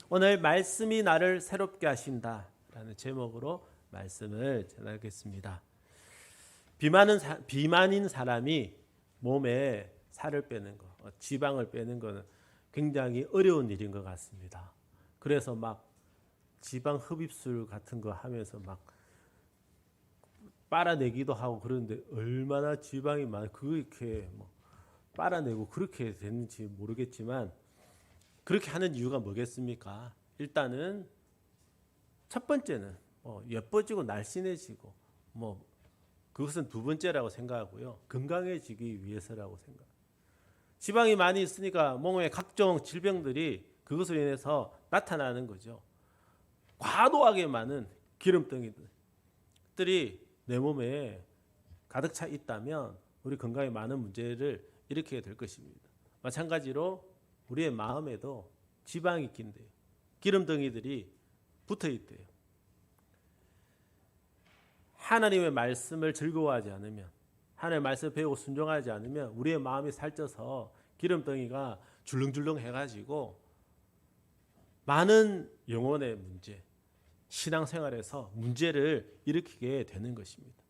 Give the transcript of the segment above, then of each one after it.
오늘 말씀이 나를 새롭게 하신다라는 제목으로 말씀을 전하겠습니다. 비만인 사람이 몸에 살을 빼는 거, 지방을 빼는 것은 굉장히 어려운 일인 것 같습니다. 그래서 막 지방 흡입술 같은 거 하면서 막 빨아내기도 하고 그러는데 얼마나 지방이 많아 그렇게 뭐 빨아내고 그렇게 됐는지 모르겠지만 그렇게 하는 이유가 뭐겠습니까? 일단은 첫 번째는 예뻐지고 날씬해지고 그것은 두 번째라고 생각하고요. 건강해지기 위해서라고 생각합니다. 지방이 많이 있으니까 몸에 각종 질병들이 그것으로 인해서 나타나는 거죠. 과도하게 많은 기름덩이들이 내 몸에 가득 차 있다면 우리 건강에 많은 문제를 일으키게 될 것입니다. 마찬가지로 우리의 마음에도 지방이 낀대요. 기름덩이들이 붙어 있대요. 하나님의 말씀을 즐거워하지 않으면, 하나님의 말씀을 배우고 순종하지 않으면 우리의 마음이 살쪄서 기름덩이가 줄렁줄렁 해가지고 많은 영혼의 문제, 신앙생활에서 문제를 일으키게 되는 것입니다.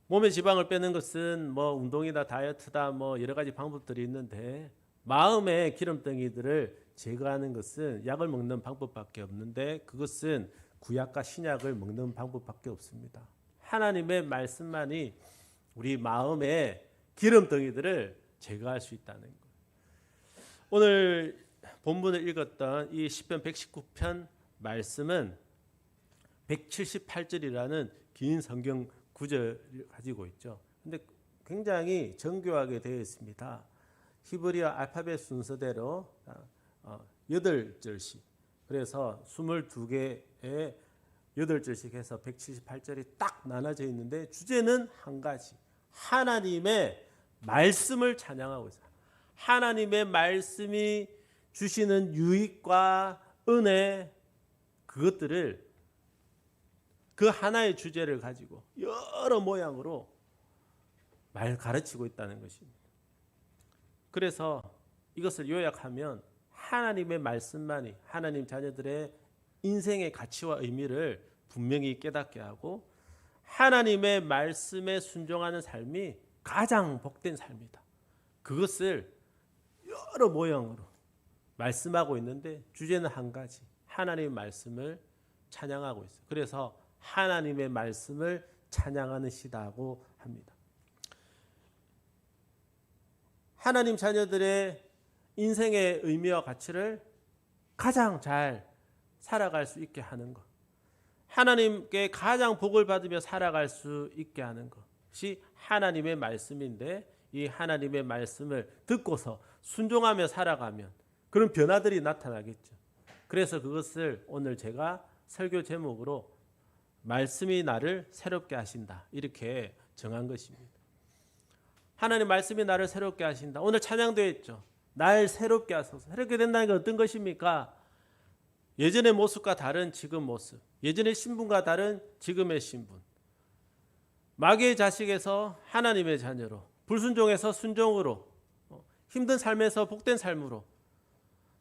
몸의 지방을 빼는 것은 운동이다, 다이어트다, 여러 가지 방법들이 있는데 마음의 기름덩이들을 제거하는 것은 약을 먹는 방법밖에 없는데 그것은 구약과 신약을 먹는 방법밖에 없습니다. 하나님의 말씀만이 우리 마음의 기름덩이들을 제거할 수 있다는 것. 오늘 본문을 읽었던 이 시편 119편 말씀은 178절이라는 긴 성경 구절을 가지고 있죠. 근데 굉장히 정교하게 되어 있습니다. 히브리어 알파벳 순서대로 8절씩, 그래서 22개의 8절씩 해서 178절이 딱 나눠져 있는데 주제는 한 가지, 하나님의 말씀을 찬양하고 있어요. 하나님의 말씀이 주시는 유익과 은혜, 그것들을 그 하나의 주제를 가지고 여러 모양으로 가르치고 있다는 것입니다. 그래서 이것을 요약하면 하나님의 말씀만이 하나님 자녀들의 인생의 가치와 의미를 분명히 깨닫게 하고 하나님의 말씀에 순종하는 삶이 가장 복된 삶이다. 그것을 여러 모양으로 말씀하고 있는데 주제는 한 가지, 하나님의 말씀을 찬양하고 있어요. 그래서 하나님의 말씀을 찬양하는 시다고 합니다. 하나님 자녀들의 인생의 의미와 가치를 가장 잘 살아갈 수 있게 하는 것, 하나님께 가장 복을 받으며 살아갈 수 있게 하는 것이 하나님의 말씀인데 이 하나님의 말씀을 듣고서 순종하며 살아가면 그런 변화들이 나타나겠죠. 그래서 그것을 오늘 제가 설교 제목으로 말씀이 나를 새롭게 하신다 이렇게 정한 것입니다. 하나님 말씀이 나를 새롭게 하신다. 오늘 찬양도 했죠. 날 새롭게 하소서. 새롭게 된다는 게 어떤 것입니까? 예전의 모습과 다른 지금 모습, 예전의 신분과 다른 지금의 신분, 마귀의 자식에서 하나님의 자녀로, 불순종에서 순종으로, 힘든 삶에서 복된 삶으로,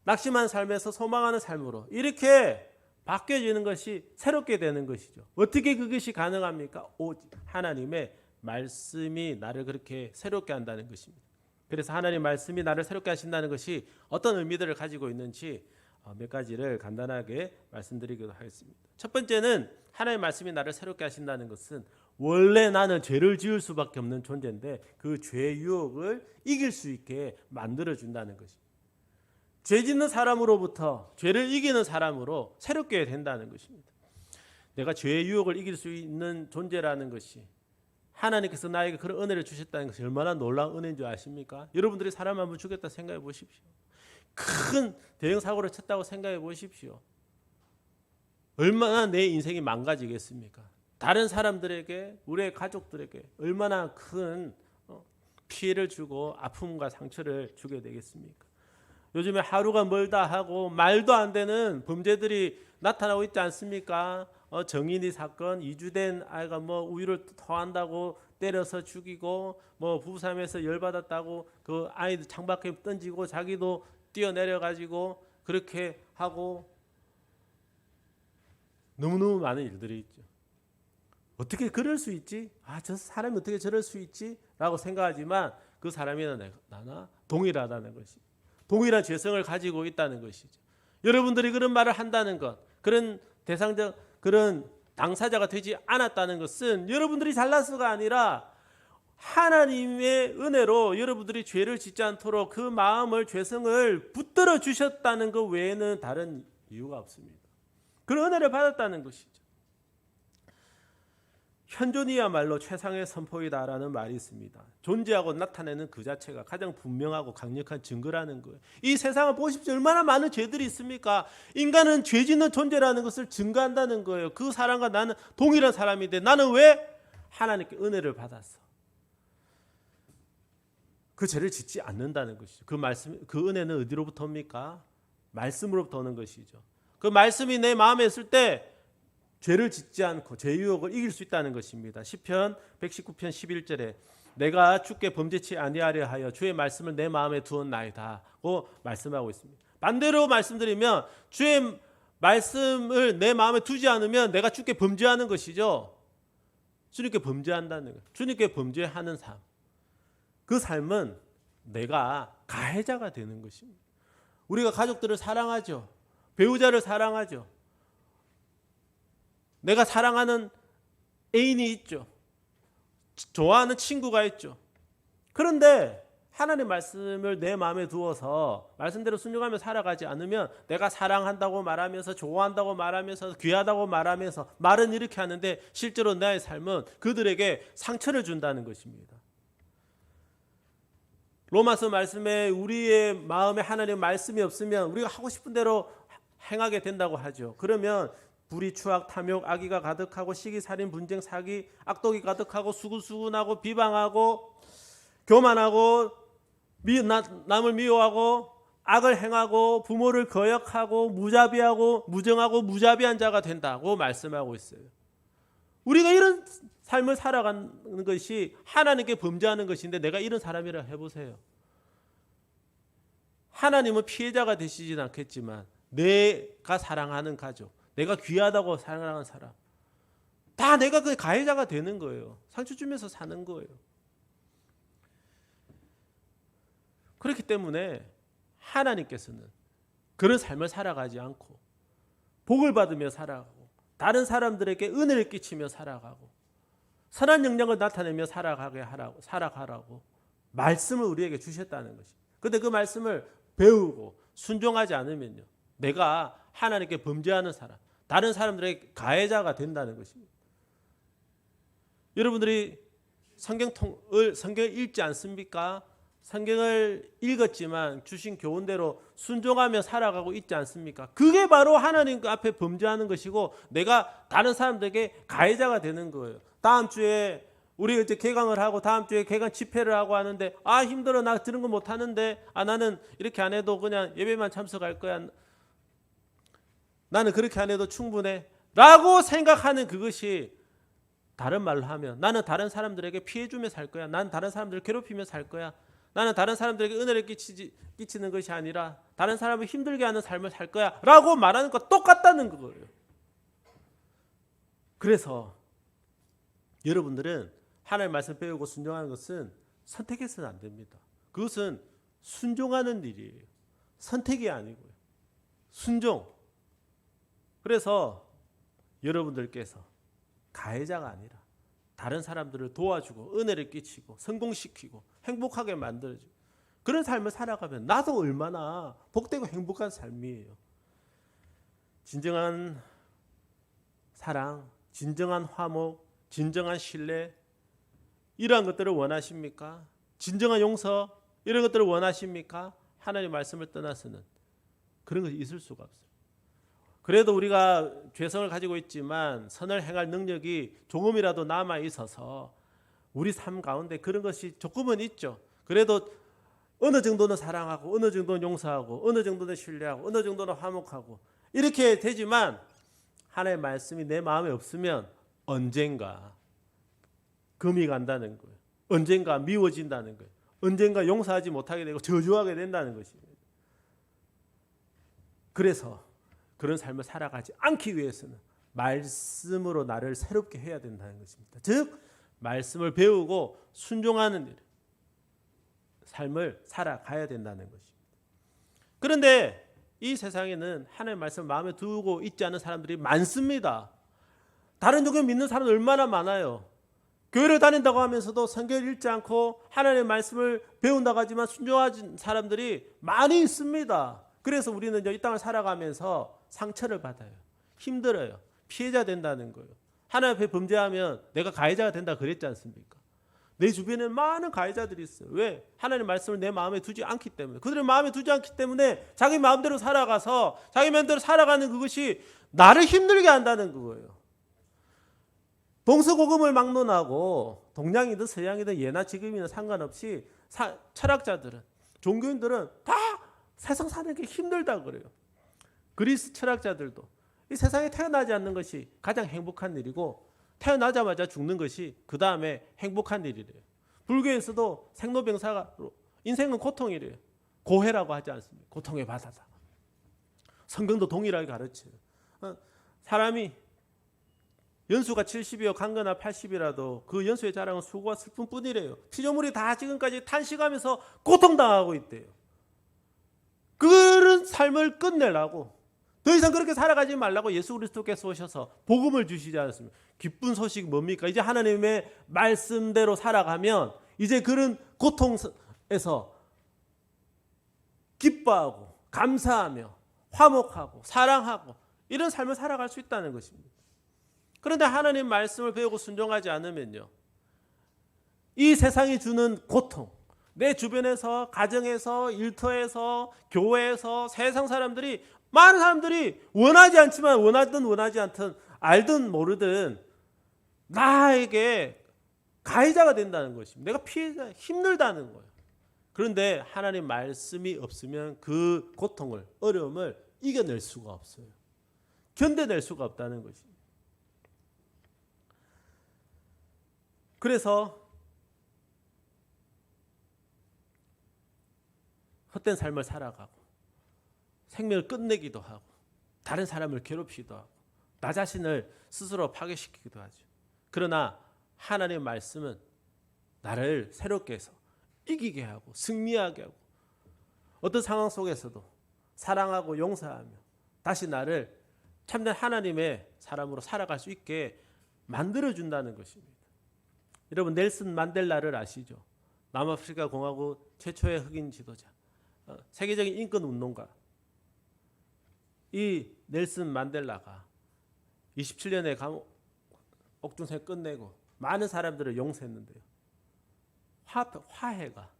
낙심한 삶에서 소망하는 삶으로 이렇게 바뀌어지는 것이 새롭게 되는 것이죠. 어떻게 그것이 가능합니까? 오직 하나님의 말씀이 나를 그렇게 새롭게 한다는 것입니다. 그래서 하나님 말씀이 나를 새롭게 하신다는 것이 어떤 의미들을 가지고 있는지 몇 가지를 간단하게 말씀드리도록 하겠습니다. 첫 번째는 하나님 말씀이 나를 새롭게 하신다는 것은 원래 나는 죄를 지을 수밖에 없는 존재인데 그 죄의 유혹을 이길 수 있게 만들어준다는 것입니다. 죄 짓는 사람으로부터 죄를 이기는 사람으로 새롭게 된다는 것입니다. 내가 죄의 유혹을 이길 수 있는 존재라는 것이 하나님께서 나에게 그런 은혜를 주셨다는 것이 얼마나 놀라운 은혜인 줄 아십니까? 여러분들이 사람 한번 죽였다 생각해 보십시오. 큰 대형 사고를 쳤다고 생각해 보십시오. 얼마나 내 인생이 망가지겠습니까? 다른 사람들에게, 우리의 가족들에게 얼마나 큰 피해를 주고 아픔과 상처를 주게 되겠습니까? 요즘에 하루가 멀다 하고 말도 안 되는 범죄들이 나타나고 있지 않습니까? 정인이 사건, 이주된 아이가 우유를 토한다고 때려서 죽이고 부부싸움에서 열받았다고 그 아이들 창밖에 던지고 자기도 뛰어내려 가지고 그렇게 하고 너무너무 많은 일들이 있죠. 어떻게 그럴 수 있지? 저 사람이 어떻게 저럴 수 있지? 라고 생각하지만 그 사람이나 나나 동일하다는 것이, 동일한 죄성을 가지고 있다는 것이죠. 여러분들이 그런 말을 한다는 것, 그런 그런 당사자가 되지 않았다는 것은 여러분들이 잘나서가 아니라 하나님의 은혜로 여러분들이 죄를 짓지 않도록 그 마음을, 죄성을 붙들어 주셨다는 것 외에는 다른 이유가 없습니다. 그런 은혜를 받았다는 것이죠. 현존이야말로 최상의 선포이다라는 말이 있습니다. 존재하고 나타내는 그 자체가 가장 분명하고 강력한 증거라는 거예요. 이 세상을 보십시오. 얼마나 많은 죄들이 있습니까? 인간은 죄 짓는 존재라는 것을 증거한다는 거예요. 그 사람과 나는 동일한 사람인데 나는 왜 하나님께 은혜를 받았어? 그 죄를 짓지 않는다는 것이죠. 그 은혜는 어디로부터 옵니까? 말씀으로부터 오는 것이죠. 그 말씀이 내 마음에 있을 때 죄를 짓지 않고 죄 유혹을 이길 수 있다는 것입니다. 시편 119편 11절에 내가 주께 범죄치 아니하려 하여 주의 말씀을 내 마음에 두었나이다고 말씀하고 있습니다. 반대로 말씀드리면 주의 말씀을 내 마음에 두지 않으면 내가 주께 범죄하는 것이죠. 주님께 범죄한다는 거예요. 주님께 범죄하는 삶. 그 삶은 내가 가해자가 되는 것입니다. 우리가 가족들을 사랑하죠. 배우자를 사랑하죠. 내가 사랑하는 애인이 있죠. 좋아하는 친구가 있죠. 그런데 하나님 말씀을 내 마음에 두어서 말씀대로 순종하며 살아가지 않으면 내가 사랑한다고 말하면서 좋아한다고 말하면서 귀하다고 말하면서 말은 이렇게 하는데 실제로 나의 삶은 그들에게 상처를 준다는 것입니다. 로마서 말씀에 우리의 마음에 하나님의 말씀이 없으면 우리가 하고 싶은 대로 행하게 된다고 하죠. 그러면 불의, 추악, 탐욕, 악의가 가득하고 시기, 살인, 분쟁, 사기, 악독이 가득하고 수근수근하고 비방하고 교만하고 남을 미워하고 악을 행하고 부모를 거역하고 무자비하고 무정하고 무자비한 자가 된다고 말씀하고 있어요. 우리가 이런 삶을 살아가는 것이 하나님께 범죄하는 것인데 내가 이런 사람이라 해보세요. 하나님은 피해자가 되시진 않겠지만 내가 사랑하는 가족, 내가 귀하다고 사랑하는 사람, 다 내가 그 가해자가 되는 거예요. 상처 주면서 사는 거예요. 그렇기 때문에 하나님께서는 그런 삶을 살아가지 않고 복을 받으며 살아가고 다른 사람들에게 은혜를 끼치며 살아가고 선한 영향을 나타내며 살아가라고 말씀을 우리에게 주셨다는 것입니다. 그런데 그 말씀을 배우고 순종하지 않으면요, 내가 하나님께 범죄하는 사람, 다른 사람들의 가해자가 된다는 것입니다. 여러분들이 성경을 읽지 않습니까? 성경을 읽었지만 주신 교훈대로 순종하며 살아가고 있지 않습니까? 그게 바로 하나님 앞에 범죄하는 것이고 내가 다른 사람들에게 가해자가 되는 거예요. 다음 주에 우리 이제 개강을 하고 다음 주에 개강 집회를 하고 하는데 힘들어, 나 들은 거 못 하는데 나는 이렇게 안 해도 그냥 예배만 참석할 거야, 나는 그렇게 안 해도 충분해 라고 생각하는 그것이, 다른 말로 하면 나는 다른 사람들에게 피해 주며 살 거야, 나는 다른 사람들을 괴롭히며 살 거야, 나는 다른 사람들에게 은혜를 끼치는 것이 아니라 다른 사람을 힘들게 하는 삶을 살 거야 라고 말하는 것 똑같다는 거예요. 그래서 여러분들은 하나님의 말씀 배우고 순종하는 것은 선택해서는 안 됩니다. 그것은 순종하는 일이에요. 선택이 아니고요. 순종. 그래서 여러분들께서 가해자가 아니라 다른 사람들을 도와주고 은혜를 끼치고 성공시키고 행복하게 만들어주고 그런 삶을 살아가면 나도 얼마나 복되고 행복한 삶이에요. 진정한 사랑, 진정한 화목, 진정한 신뢰, 이러한 것들을 원하십니까? 진정한 용서, 이런 것들을 원하십니까? 하나님의 말씀을 떠나서는 그런 것이 있을 수가 없어요. 그래도 우리가 죄성을 가지고 있지만 선을 행할 능력이 조금이라도 남아 있어서 우리 삶 가운데 그런 것이 조금은 있죠. 그래도 어느 정도는 사랑하고 어느 정도는 용서하고 어느 정도는 신뢰하고 어느 정도는 화목하고 이렇게 되지만 하나님의 말씀이 내 마음에 없으면 언젠가 금이 간다는 거예요. 언젠가 미워진다는 거예요. 언젠가 용서하지 못하게 되고 저주하게 된다는 것입니다. 그래서 그런 삶을 살아가지 않기 위해서는 말씀으로 나를 새롭게 해야 된다는 것입니다. 즉 말씀을 배우고 순종하는 일, 삶을 살아가야 된다는 것입니다. 그런데 이 세상에는 하나님의 말씀을 마음에 두고 있지 않은 사람들이 많습니다. 다른 종교 믿는 사람들 얼마나 많아요. 교회를 다닌다고 하면서도 성경을 읽지 않고 하나님의 말씀을 배운다고 하지만 순종하는 사람들이 많이 있습니다. 그래서 우리는 이 땅을 살아가면서 상처를 받아요. 힘들어요. 피해자 된다는 거예요. 하나님 앞에 범죄하면 내가 가해자가 된다 그랬지 않습니까? 내 주변에 많은 가해자들이 있어요. 왜? 하나님의 말씀을 내 마음에 두지 않기 때문에. 그들의 마음에 두지 않기 때문에 자기 마음대로 살아가서 자기 마음대로 살아가는 그것이 나를 힘들게 한다는 거예요. 동서고금을 막론하고 동양이든 서양이든 예나 지금이나 상관없이 철학자들은, 종교인들은 다 세상 사는 게 힘들다 그래요. 그리스 철학자들도 이 세상에 태어나지 않는 것이 가장 행복한 일이고 태어나자마자 죽는 것이 그 다음에 행복한 일이래요. 불교에서도 생로병사가 인생은 고통이래요. 고해라고 하지 않습니까? 고통의 바다다. 성경도 동일하게 가르쳐요. 사람이 연수가 70이요 강거나 80이라도 그 연수의 자랑은 수고와 슬픔뿐이래요. 피조물이 다 지금까지 탄식하면서 고통당하고 있대요. 그런 삶을 끝내려고 더 이상 그렇게 살아가지 말라고 예수 그리스도께서 오셔서 복음을 주시지 않았습니까? 기쁜 소식이 뭡니까? 이제 하나님의 말씀대로 살아가면 이제 그런 고통에서 기뻐하고 감사하며 화목하고 사랑하고 이런 삶을 살아갈 수 있다는 것입니다. 그런데 하나님 말씀을 배우고 순종하지 않으면요, 이 세상이 주는 고통, 내 주변에서, 가정에서, 일터에서, 교회에서, 세상 사람들이, 많은 사람들이 원하지 않지만 원하든 원하지 않든 알든 모르든 나에게 가해자가 된다는 것입니다. 내가 피해자, 힘들다는 거예요. 그런데 하나님 말씀이 없으면 그 고통을, 어려움을 이겨낼 수가 없어요. 견뎌낼 수가 없다는 것입니다. 그래서 헛된 삶을 살아가고 생명을 끝내기도 하고 다른 사람을 괴롭히기도 하고 나 자신을 스스로 파괴시키기도 하죠. 그러나 하나님의 말씀은 나를 새롭게 해서 이기게 하고 승리하게 하고 어떤 상황 속에서도 사랑하고 용서하며 다시 나를 참된 하나님의 사람으로 살아갈 수 있게 만들어준다는 것입니다. 여러분 넬슨 만델라를 아시죠? 남아프리카 공화국 최초의 흑인 지도자, 세계적인 인권 운동가. 이 넬슨 만델라가 27년의 감옥 옥중생 끝내고 많은 사람들을 용서했는데요. 화해가,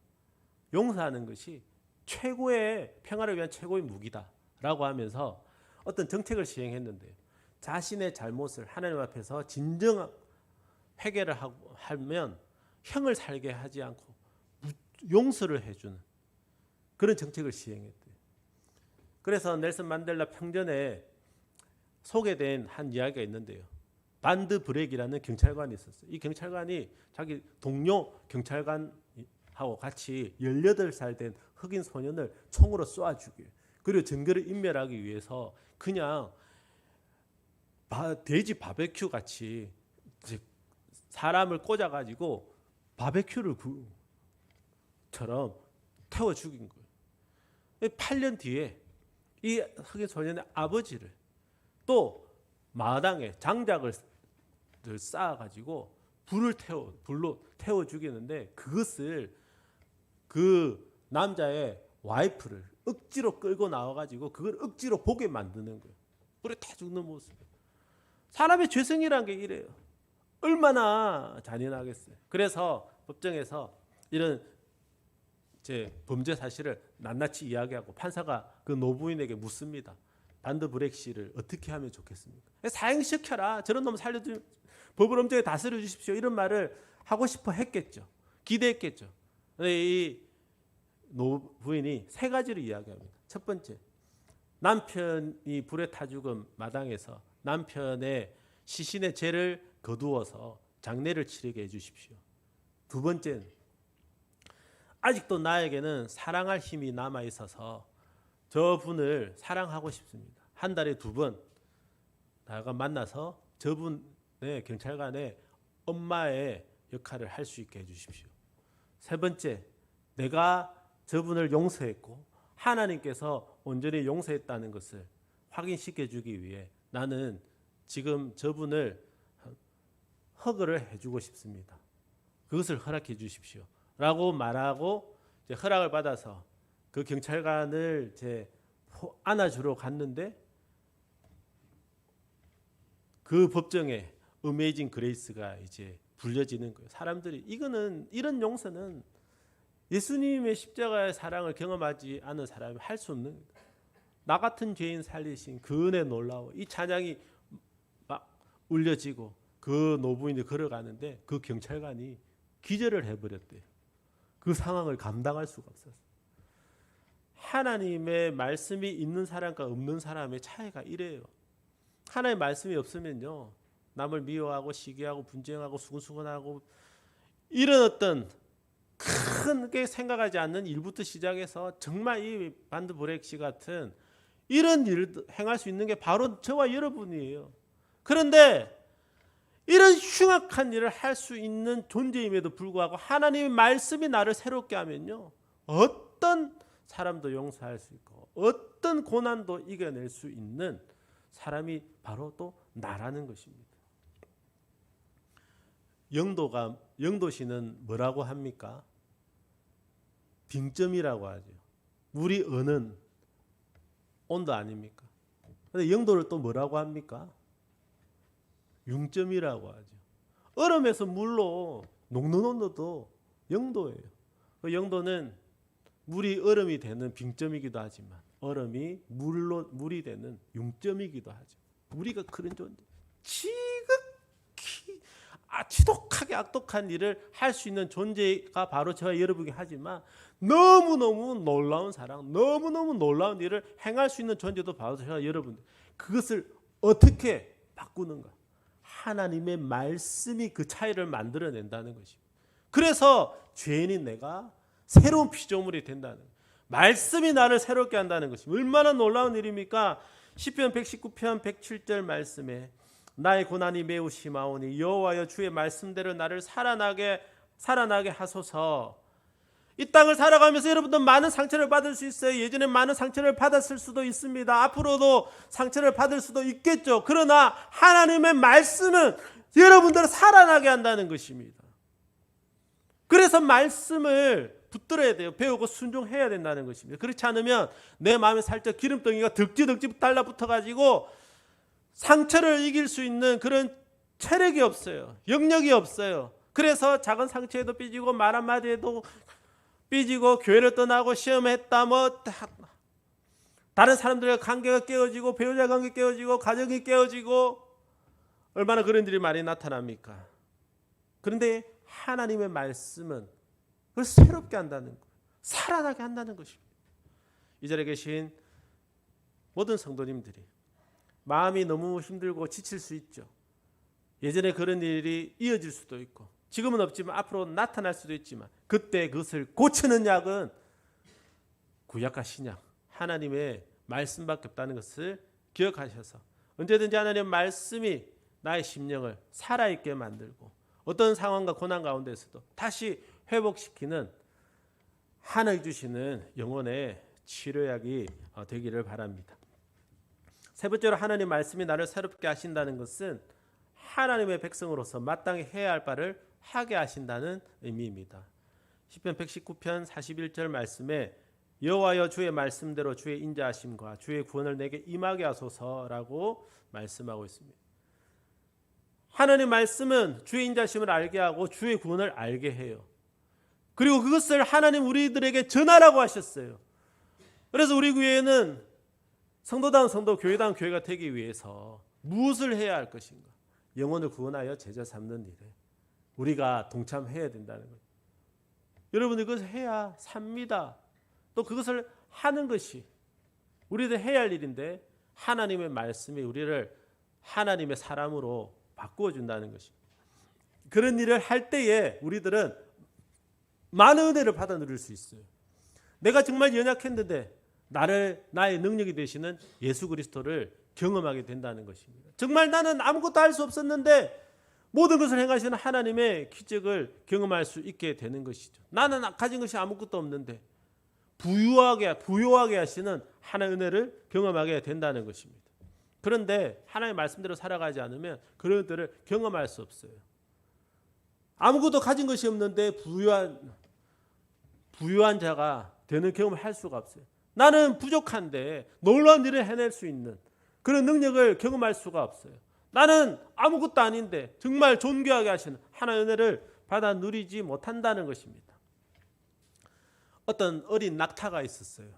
용서하는 것이 최고의 평화를 위한 최고의 무기다라고 하면서 어떤 정책을 시행했는데요. 자신의 잘못을 하나님 앞에서 진정 회개를 하면 형을 살게 하지 않고 용서를 해주는 그런 정책을 시행했대요. 그래서 넬슨 만델라 평전에 소개된 한 이야기가 있는데요. 반드 브렉이라는 경찰관이 있었어요. 이 경찰관이 자기 동료 경찰관하고 같이 18살 된 흑인 소년을 총으로 쏘아 죽여요. 그리고 증거를 인멸하기 위해서 그냥 돼지 바베큐 같이 사람을 꽂아가지고 바베큐를 처럼 태워 죽인 거예요. 8년 뒤에 이 흑인 소년의 아버지를 또 마당에 장작을 쌓아가지고 불로 태워 죽이는데 그것을 그 남자의 와이프를 억지로 끌고 나와가지고 그걸 억지로 보게 만드는 거예요. 불에 타 죽는 모습. 사람의 죄성이란 게 이래요. 얼마나 잔인하겠어요. 그래서 법정에서 이런 범죄 사실을 낱낱이 이야기하고 판사가 그 노부인에게 묻습니다. 반드 브렉 씨를 어떻게 하면 좋겠습니까? 사형시켜라. 저런 놈 살려주, 법을 엄정히 다스려 주십시오. 이런 말을 하고 싶어 했겠죠. 기대했겠죠. 근데 이 노부인이 3가지를 이야기합니다. 첫 번째, 남편이 불에 타 죽은 마당에서 남편의 시신의 죄를 거두어서 장례를 치르게 해주십시오. 두 번째는 아직도 나에게는 사랑할 힘이 남아 있어서 저분을 사랑하고 싶습니다. 한 달에 2번 나가 만나서 저분의 경찰관의 엄마의 역할을 할 수 있게 해주십시오. 3번째, 내가 저분을 용서했고 하나님께서 온전히 용서했다는 것을 확인시켜 주기 위해 나는 지금 저분을 허그를 해주고 싶습니다. 그것을 허락해 주십시오. 라고 말하고 이제 허락을 받아서 그 경찰관을 이제 안아주러 갔는데 그 법정에 어메이징 그레이스가 이제 불려지는 거예요. 사람들이 이런 용서는 예수님의 십자가의 사랑을 경험하지 않은 사람이 할 수 없는 거예요. 나 같은 죄인 살리신 그 은혜 놀라워. 이 찬양이 막 울려지고 그 노부인이 걸어가는데 그 경찰관이 기절을 해버렸대요. 그 상황을 감당할 수가 없었어요. 하나님의 말씀이 있는 사람과 없는 사람의 차이가 이래요. 하나님의 말씀이 없으면요, 남을 미워하고 시기하고 분쟁하고 수근수근하고 이런 어떤 크게 생각하지 않는 일부터 시작해서 정말 이 반드 브렉 씨 같은 이런 일을 행할 수 있는 게 바로 저와 여러분이에요. 그런데 이런 흉악한 일을 할 수 있는 존재임에도 불구하고 하나님의 말씀이 나를 새롭게 하면요, 어떤 사람도 용서할 수 있고 어떤 고난도 이겨낼 수 있는 사람이 바로 또 나라는 것입니다. 영도시는 뭐라고 합니까? 빙점이라고 하죠. 물이 어는 온도 아닙니까? 근데 영도를 또 뭐라고 합니까? 융점이라고 하죠. 얼음에서 물로 녹는 온도도 영도예요. 그 영도는 물이 얼음이 되는 빙점이기도 하지만 얼음이 물이 되는 융점이기도 하죠. 우리가 그런 존재, 지극히 지독하게 악독한 일을 할 수 있는 존재가 바로 저와 여러분이 하지만 너무너무 놀라운 사랑, 너무너무 놀라운 일을 행할 수 있는 존재도 바로 저와 여러분. 그것을 어떻게 바꾸는가? 하나님의 말씀이 그 차이를 만들어낸다는 것입니다. 그래서 죄인인 내가 새로운 피조물이 된다는 거예요. 말씀이 나를 새롭게 한다는 것입니다. 얼마나 놀라운 일입니까? 시편 119편 107절 말씀에 나의 고난이 매우 심하오니 여호와여 주의 말씀대로 나를 살아나게 하소서. 이 땅을 살아가면서 여러분들 많은 상처를 받을 수 있어요. 예전에 많은 상처를 받았을 수도 있습니다. 앞으로도 상처를 받을 수도 있겠죠. 그러나 하나님의 말씀은 여러분들을 살아나게 한다는 것입니다. 그래서 말씀을 붙들어야 돼요. 배우고 순종해야 된다는 것입니다. 그렇지 않으면 내 마음에 살짝 기름덩이가 득지득지 달라붙어가지고 상처를 이길 수 있는 그런 체력이 없어요. 영역이 없어요. 그래서 작은 상처에도 삐지고 말 한마디에도 삐지고 교회를 떠나고 시험했다 다른 사람들과 관계가 깨어지고 배우자 관계 깨어지고 가정이 깨어지고 얼마나 그런 일이 많이 나타납니까? 그런데 하나님의 말씀은 그걸 새롭게 한다는 거예요. 살아나게 한다는 것입니다. 이 자리에 계신 모든 성도님들이 마음이 너무 힘들고 지칠 수 있죠. 예전에 그런 일이 이어질 수도 있고 지금은 없지만 앞으로 나타날 수도 있지만 그때 그것을 고치는 약은 구약과 신약 하나님의 말씀밖에 없다는 것을 기억하셔서 언제든지 하나님의 말씀이 나의 심령을 살아있게 만들고 어떤 상황과 고난 가운데서도 다시 회복시키는 하나님 주시는 영혼의 치료약이 되기를 바랍니다. 세 번째로 하나님 말씀이 나를 새롭게 하신다는 것은 하나님의 백성으로서 마땅히 해야 할 바를 하게 하신다는 의미입니다. 시편 119편 41절 말씀에 여호와여 주의 말씀대로 주의 인자하심과 주의 구원을 내게 임하게 하소서라고 말씀하고 있습니다. 하나님 말씀은 주의 인자하심을 알게 하고 주의 구원을 알게 해요. 그리고 그것을 하나님 우리들에게 전하라고 하셨어요. 그래서 우리 교회는 성도다운 성도, 교회다운 교회가 되기 위해서 무엇을 해야 할 것인가? 영혼을 구원하여 제자 삼는 일에 우리가 동참해야 된다는 거예요. 여러분들 그것을 해야 삽니다. 또 그것을 하는 것이 우리들 해야 할 일인데 하나님의 말씀이 우리를 하나님의 사람으로 바꾸어 준다는 것입니다. 그런 일을 할 때에 우리들은 많은 은혜를 받아 누릴 수 있어요. 내가 정말 연약했는데 나의 능력이 되시는 예수 그리스도를 경험하게 된다는 것입니다. 정말 나는 아무것도 할 수 없었는데 모든 것을 행하시는 하나님의 기적을 경험할 수 있게 되는 것이죠. 나는 가진 것이 아무것도 없는데 부유하게 하시는 하나님의 은혜를 경험하게 된다는 것입니다. 그런데 하나님의 말씀대로 살아가지 않으면 그런 것들을 경험할 수 없어요. 아무것도 가진 것이 없는데 부유한 자가 되는 경험을 할 수가 없어요. 나는 부족한데 놀라운 일을 해낼 수 있는 그런 능력을 경험할 수가 없어요. 나는 아무것도 아닌데 정말 존귀하게 하시는 하나님의 은혜를 받아 누리지 못한다는 것입니다. 어떤 어린 낙타가 있었어요.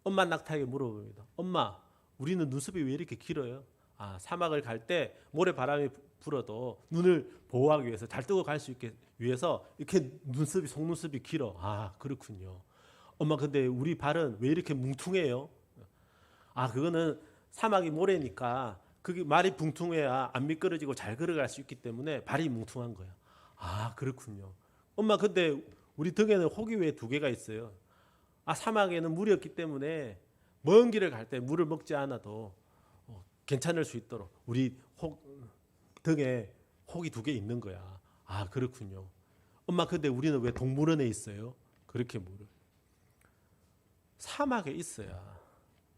엄마 낙타에게 물어봅니다. 엄마, 우리는 눈썹이 왜 이렇게 길어요? 사막을 갈 때 모래바람이 불어도 눈을 보호하기 위해서 잘 뜨고 갈 수 있게 위해서 이렇게 속눈썹이 길어. 그렇군요. 엄마, 근데 우리 발은 왜 이렇게 뭉퉁해요? 그거는 사막이 모래니까 그게 말이 붕퉁해야 안 미끄러지고 잘 걸어갈 수 있기 때문에 발이 뭉퉁한 거야. 그렇군요. 엄마, 근데 우리 등에는 혹이 왜 2개가 있어요? 사막에는 물이 없기 때문에 먼 길을 갈 때 물을 먹지 않아도 괜찮을 수 있도록 우리 등에 혹이 2개 있는 거야. 그렇군요. 엄마, 근데 우리는 왜 동물원에 있어요? 그렇게 물을. 사막에 있어야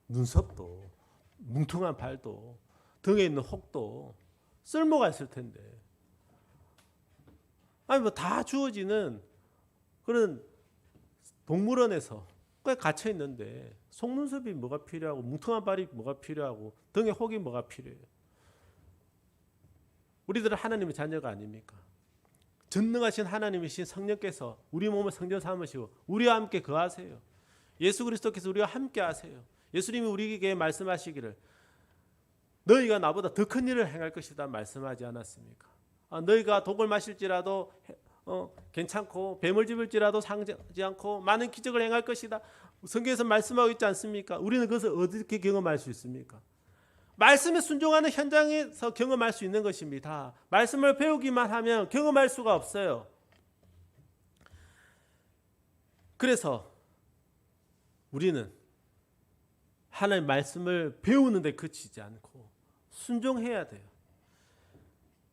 눈썹도 뭉퉁한 발도 등에 있는 혹도 쓸모가 있을 텐데. 다 주어지는 그런 동물원에서 꽤 갇혀 있는데 속눈썹이 뭐가 필요하고 뭉퉁한 발이 뭐가 필요하고 등에 혹이 뭐가 필요해요? 우리들은 하나님의 자녀가 아닙니까? 전능하신 하나님이신 성령께서 우리 몸을 성전 삼으시고 우리와 함께 거하세요. 예수 그리스도께서 우리와 함께 하세요. 예수님이 우리에게 말씀하시기를 너희가 나보다 더 큰 일을 행할 것이다 말씀하지 않았습니까? 너희가 독을 마실지라도 괜찮고 뱀을 집을지라도 상하지 않고 많은 기적을 행할 것이다. 성경에서 말씀하고 있지 않습니까? 우리는 그것을 어떻게 경험할 수 있습니까? 말씀에 순종하는 현장에서 경험할 수 있는 것입니다. 말씀을 배우기만 하면 경험할 수가 없어요. 그래서 우리는 하나님의 말씀을 배우는 데 그치지 않고 순종해야 돼요.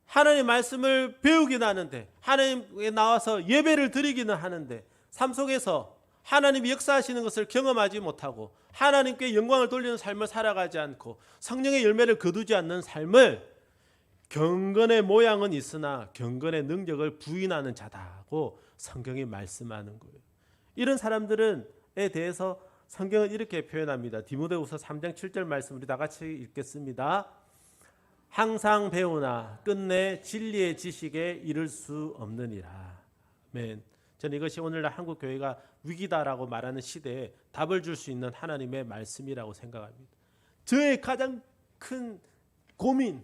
하나님의 말씀을 배우기는 하는데 하나님께 나와서 예배를 드리기는 하는데 삶 속에서 하나님이 역사하시는 것을 경험하지 못하고 하나님께 영광을 돌리는 삶을 살아가지 않고 성령의 열매를 거두지 않는 삶을 경건의 모양은 있으나 경건의 능력을 부인하는 자다고 성경이 말씀하는 거예요. 이런 사람들에 대해서 성경은 이렇게 표현합니다. 디모데후서 3장 7절 말씀 우리 다 같이 읽겠습니다. 항상 배우나 끝내 진리의 지식에 이를 수 없느니라. 아멘. 저는 이것이 오늘날 한국 교회가 위기다라고 말하는 시대에 답을 줄 수 있는 하나님의 말씀이라고 생각합니다. 저의 가장 큰 고민,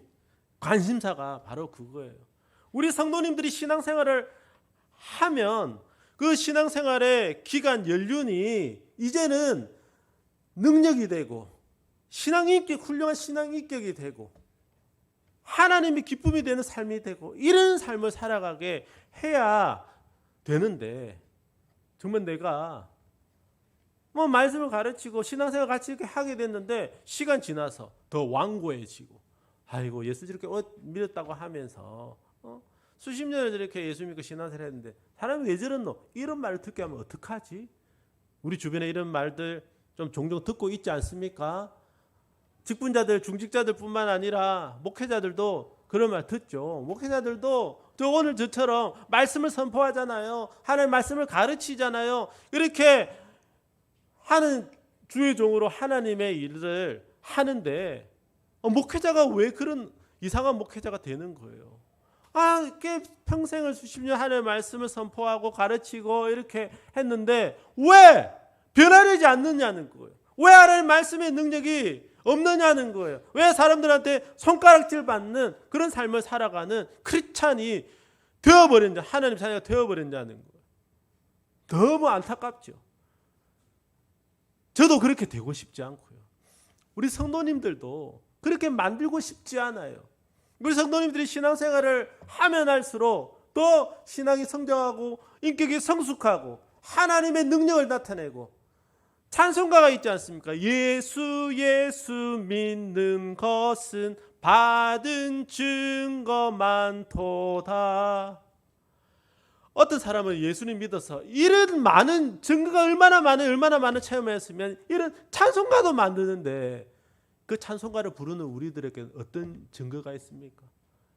관심사가 바로 그거예요. 우리 성도님들이 신앙생활을 하면 그 신앙생활의 기간 연륜이 이제는 능력이 되고 훌륭한 신앙 인격이 되고 하나님이 기쁨이 되는 삶이 되고 이런 삶을 살아가게 해야 되는데 정말 내가 말씀을 가르치고 신앙생활 같이 이렇게 하게 됐는데 시간 지나서 더 완고해지고 예수 저렇게 믿었다고 하면서 수십 년을 저렇게 예수 믿고 신앙생활 했는데 사람이 왜 저러노? 이런 말을 듣게 하면 어떡하지? 우리 주변에 이런 말들 좀 종종 듣고 있지 않습니까? 직분자들, 중직자들 뿐만 아니라 목회자들도 그런 말 듣죠. 목회자들도 오늘 저처럼 말씀을 선포하잖아요. 하나님의 말씀을 가르치잖아요. 이렇게 하는 주의 종으로 하나님의 일을 하는데 목회자가 왜 그런 이상한 목회자가 되는 거예요? 이렇게 평생을 수십 년 하나님의 말씀을 선포하고 가르치고 이렇게 했는데 왜 변화되지 않느냐는 거예요. 왜 하나님의 말씀의 능력이 없느냐는 거예요. 왜 사람들한테 손가락질 받는 그런 삶을 살아가는 크리스찬이 되어버렸냐, 하나님 자녀가 되어버렸냐는 거예요. 너무 안타깝죠. 저도 그렇게 되고 싶지 않고요. 우리 성도님들도 그렇게 만들고 싶지 않아요. 우리 성도님들이 신앙생활을 하면 할수록 더 신앙이 성장하고 인격이 성숙하고 하나님의 능력을 나타내고 찬송가가 있지 않습니까? 예수 예수 믿는 것은 받은 증거 많도다. 어떤 사람은 예수님 믿어서 이런 많은 증거가 얼마나 많은 체험을 했으면 이런 찬송가도 만드는데 그 찬송가를 부르는 우리들에게 어떤 증거가 있습니까?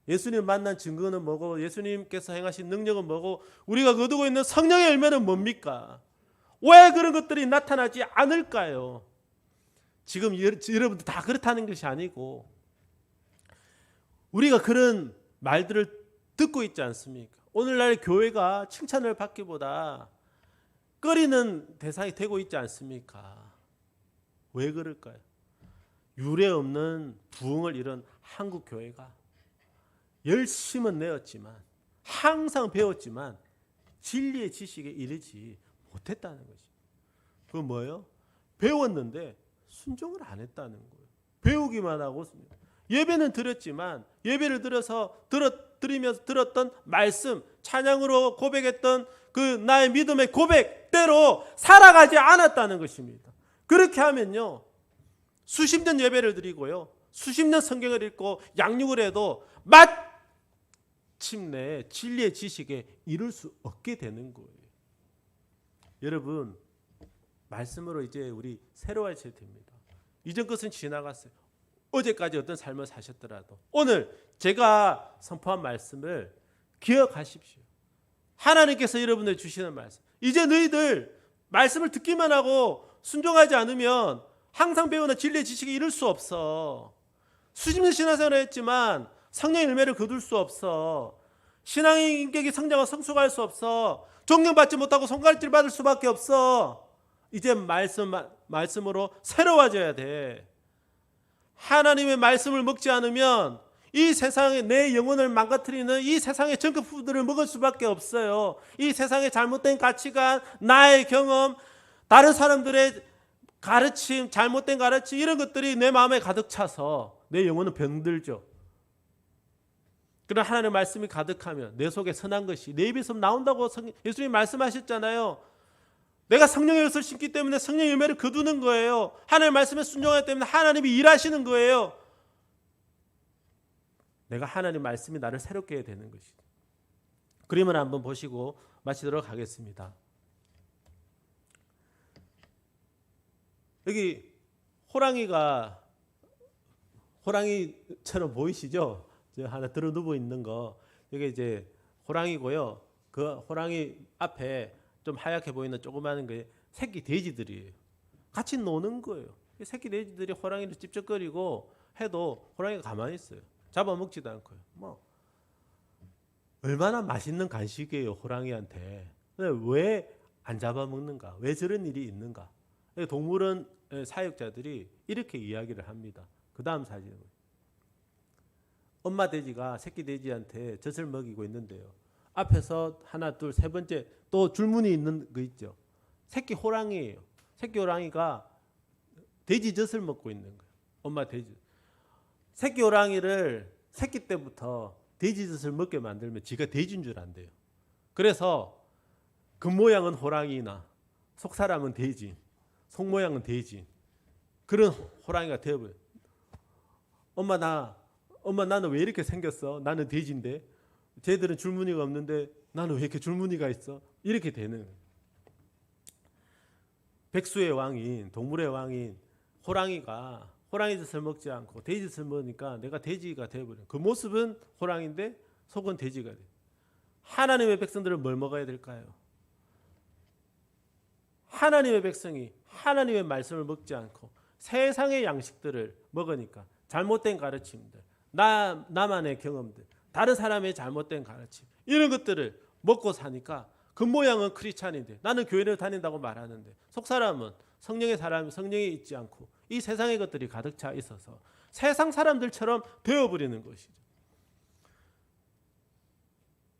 예수님 만난 증거는 뭐고 예수님께서 행하신 능력은 뭐고 우리가 거두고 있는 성령의 열매는 뭡니까? 왜 그런 것들이 나타나지 않을까요? 지금 여러분들 다 그렇다는 것이 아니고 우리가 그런 말들을 듣고 있지 않습니까? 오늘날 교회가 칭찬을 받기보다 꺼리는 대상이 되고 있지 않습니까? 왜 그럴까요? 유례 없는 부흥을 이룬 한국 교회가 열심은 내었지만 항상 배웠지만 진리의 지식에 이르지 못했다는 거지. 그건 뭐예요? 배웠는데 순종을 안 했다는 거예요. 배우기만 하고 예배는 드렸지만 예배를 드리면서 들었던 말씀, 찬양으로 고백했던 그 나의 믿음의 고백대로 살아가지 않았다는 것입니다. 그렇게 하면요, 수십 년 예배를 드리고요, 수십 년 성경을 읽고 양육을 해도 마침내 진리의 지식에 이룰 수 없게 되는 거예요. 여러분, 말씀으로 이제 우리 새로워져야 됩니다. 이전 것은 지나갔어요. 어제까지 어떤 삶을 사셨더라도 오늘 제가 선포한 말씀을 기억하십시오. 하나님께서 여러분들 주시는 말씀. 이제 너희들 말씀을 듣기만 하고 순종하지 않으면 항상 배우는 진리의 지식에 이룰 수 없어. 수십 년 신앙생활을 했지만 성령의 열매를 거둘 수 없어. 신앙의 인격이 성장하고 성숙할 수 없어. 존경받지 못하고 손가락질 받을 수밖에 없어. 이제 말씀으로 새로워져야 돼. 하나님의 말씀을 먹지 않으면 이 세상에 내 영혼을 망가뜨리는 이 세상의 정크푸드를 먹을 수밖에 없어요. 이 세상의 잘못된 가치관, 나의 경험, 다른 사람들의 가르침, 잘못된 가르침 이런 것들이 내 마음에 가득 차서 내 영혼은 병들죠. 그러나 하나님의 말씀이 가득하면 내 속에 선한 것이 내 입에서 나온다고 예수님이 말씀하셨잖아요. 내가 성령의 것을 심기 때문에 성령의 열매를 거두는 거예요. 하나님의 말씀에 순종하기 때문에 하나님이 일하시는 거예요. 내가 하나님 말씀이 나를 새롭게 해야 되는 것이죠. 그림을 한번 보시고 마치도록 하겠습니다. 여기 호랑이처럼 보이시죠? 하나 들어 누워 있는 거. 여기 이제 호랑이고요. 그 호랑이 앞에 좀 하얗게 보이는 조그마한 게 새끼 돼지들이에요. 같이 노는 거예요. 새끼 돼지들이 호랑이를 찝쩍거리고 해도 호랑이가 가만히 있어요. 잡아먹지도 않고요. 얼마나 맛있는 간식이에요, 호랑이한테. 왜 안 잡아먹는가? 왜 저런 일이 있는가? 동물원 사역자들이 이렇게 이야기를 합니다. 그 다음 사진은 엄마 돼지가 새끼 돼지한테 젖을 먹이고 있는데요. 앞에서 하나, 둘, 세 번째 또 줄무늬 있는 거 있죠. 새끼 호랑이에요. 새끼 호랑이가 돼지 젖을 먹고 있는 거예요. 엄마 돼지. 새끼 호랑이를 새끼 때부터 돼지 젖을 먹게 만들면 지가 돼지인 줄 안대요. 그래서 겉모양은 호랑이나 속사람은 돼지, 속모양은 돼지. 그런 호랑이가 되어버려요. 엄마 나는 왜 이렇게 생겼어? 나는 돼지인데. 쟤들은 줄무늬가 없는데 나는 왜 이렇게 줄무늬가 있어? 이렇게 되는. 백수의 왕인, 동물의 왕인 호랑이가 호랑이 젖을 먹지 않고 돼지 젖을 먹으니까 내가 돼지가 되어버려요. 그 모습은 호랑이인데 속은 돼지가 돼요. 하나님의 백성들은 뭘 먹어야 될까요? 하나님의 백성이 하나님의 말씀을 먹지 않고 세상의 양식들을 먹으니까 잘못된 가르침들, 나만의 경험들, 다른 사람의 잘못된 가르침 이런 것들을 먹고 사니까 겉모양은 크리스찬인데 나는 교회를 다닌다고 말하는데 속사람은 성령의 사람이 성령이 있지 않고 이 세상의 것들이 가득 차 있어서 세상 사람들처럼 되어버리는 것이죠.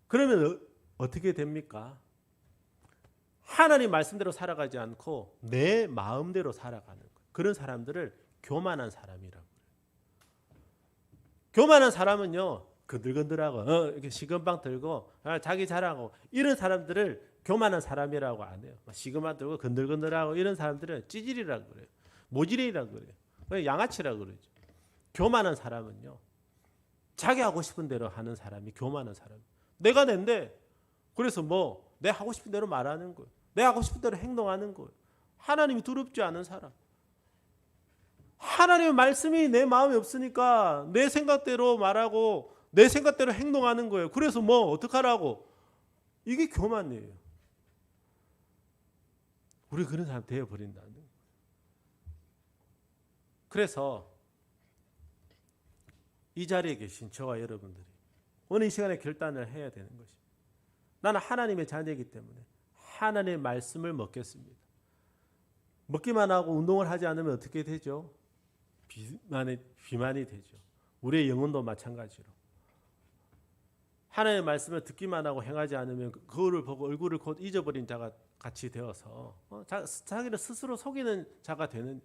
그러면 어떻게 됩니까? 하나님 말씀대로 살아가지 않고 내 마음대로 살아가는 거예요. 그런 사람들을 교만한 사람이라고 해요. 교만한 사람은요, 건들건들하고 이렇게 시건방 들고 자기 자랑하고 이런 사람들을 교만한 사람이라고 안 해요. 시그마 들고 건들건들하고 이런 사람들은 찌질이라고 그래요. 모질이라고 그래요. 양아치라고 그러죠. 교만한 사람은요. 자기 하고 싶은 대로 하는 사람이 교만한 사람. 내가 낸데 그래서 내 하고 싶은 대로 말하는 거예요. 내 하고 싶은 대로 행동하는 거예요. 하나님이 두렵지 않은 사람. 하나님의 말씀이 내 마음에 없으니까 내 생각대로 말하고 내 생각대로 행동하는 거예요. 그래서 어떡하라고? 이게 교만이에요. 우리 그런 사람 되어버린다는 거예요. 그래서 이 자리에 계신 저와 여러분들이 오늘 이 시간에 결단을 해야 되는 것입니다. 나는 하나님의 자녀이기 때문에 하나님의 말씀을 먹겠습니다. 먹기만 하고 운동을 하지 않으면 어떻게 되죠? 비만이 되죠. 우리의 영혼도 마찬가지로. 하나님의 말씀을 듣기만 하고 행하지 않으면 그거를 보고 얼굴을 곧 잊어버린 자가 같이 되어서 자기를 스스로 속이는 자가 되는,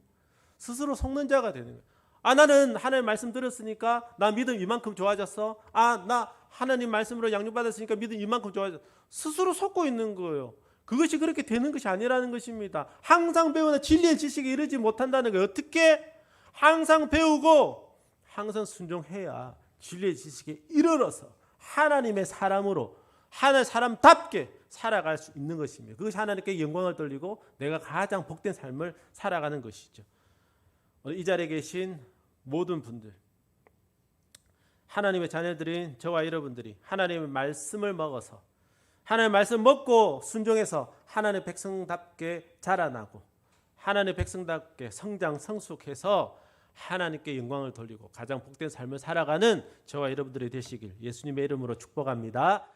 스스로 속는 자가 되는 거예요. 나는 하나님 말씀 들었으니까 나 믿음 이만큼 좋아졌어. 나 하나님 말씀으로 양육받았으니까 믿음 이만큼 좋아졌어. 스스로 속고 있는 거예요. 그것이 그렇게 되는 것이 아니라는 것입니다. 항상 배우는 진리의 지식에 이르지 못한다는 거예요. 어떻게? 항상 배우고 항상 순종해야 진리의 지식에 이르러서 하나님의 사람으로 하나님의 사람답게 살아갈 수 있는 것입니다. 그것이 하나님께 영광을 돌리고 내가 가장 복된 삶을 살아가는 것이죠. 이 자리에 계신 모든 분들, 하나님의 자녀들인 저와 여러분들이 하나님의 말씀을 먹어서 하나님의 말씀 먹고 순종해서 하나님의 백성답게 자라나고 하나님의 백성답게 성장 성숙해서 하나님께 영광을 돌리고 가장 복된 삶을 살아가는 저와 여러분들이 되시길 예수님의 이름으로 축복합니다.